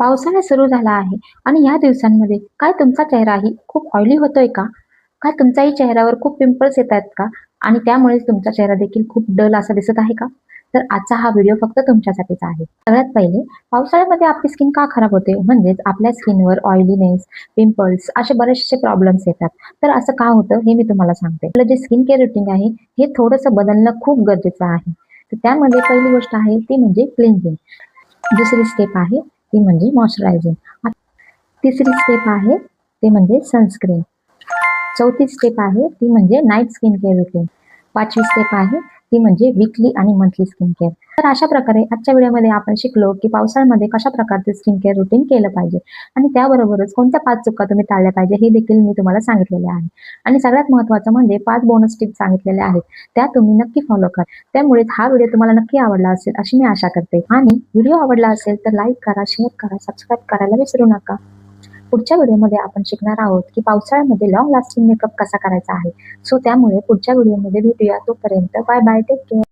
पावसाळा सुरू झाला आहे आणि या दिवसांमध्ये काय तुमचा चेहराही खूप ऑइली होतोय का? काय तुमच्याही चेहऱ्यावर खूप पिंपल्स येत आहेत का? आणि त्यामुळे तुमचा चेहरा देखील खूप डल असा दिसत आहे का? तर आजचा हा व्हिडिओ फक्त तुमच्यासाठीच आहे. सगळ्यात पहिले पावसाळ्यामध्ये आपली स्किन का खराब होते? म्हणजेच आपल्या स्किनवर ऑइलीनेस, पिंपल्स असे बरेचसे प्रॉब्लेम्स येतात. तर असं का होतं हे मी तुम्हाला सांगते. आपलं जे स्किन केअर रुटीन आहे हे थोडंसं बदलणं खूप गरजेचं आहे. तर त्यामध्ये पहिली गोष्ट आहे ती म्हणजे क्लिन्झिंग. दुसरी स्टेप आहे ती म्हणजे मॉइश्चरायझिंग. तिसरी स्टेप आहे ते म्हणजे सनस्क्रीन. चौथी स्टेप आहे ती म्हणजे नाईट स्किन केअर रुटीन. पाचवी स्टेप आहे ती म्हणजे वीकली आणि मंथली स्किन केअर. तर अशा प्रकारे आजच्या व्हिडिओमध्ये आपण शिकलो की पावसाळ्यामध्ये कशा प्रकारचे स्किन केअर रुटीन केलं पाहिजे आणि त्याबरोबरच कोणत्या 5 चुका तुम्ही टाळल्या पाहिजे हे देखील मी तुम्हाला सांगितलेले आहे. आणि सगळ्यात महत्त्वाचं म्हणजे 5 बोनस टिप्स सांगितलेल्या आहेत. त्या तुम्ही नक्की फॉलो करा. त्यामुळे हा व्हिडिओ तुम्हाला नक्की आवडला असेल अशी मी आशा करते. आणि व्हिडिओ आवडला असेल तर लाईक करा, शेअर करा, सबस्क्राईब करायला विसरू नका. पुढच्या व्हिडिओमध्ये आपण शिकणार आहोत की पावसाळ्यामध्ये लॉंग लास्टिंग मेकअप कसा करायचा आहे. सो त्यामुळे पुढच्या व्हिडिओमध्ये भेटूया. तोपर्यंत बाय बाय. Take care.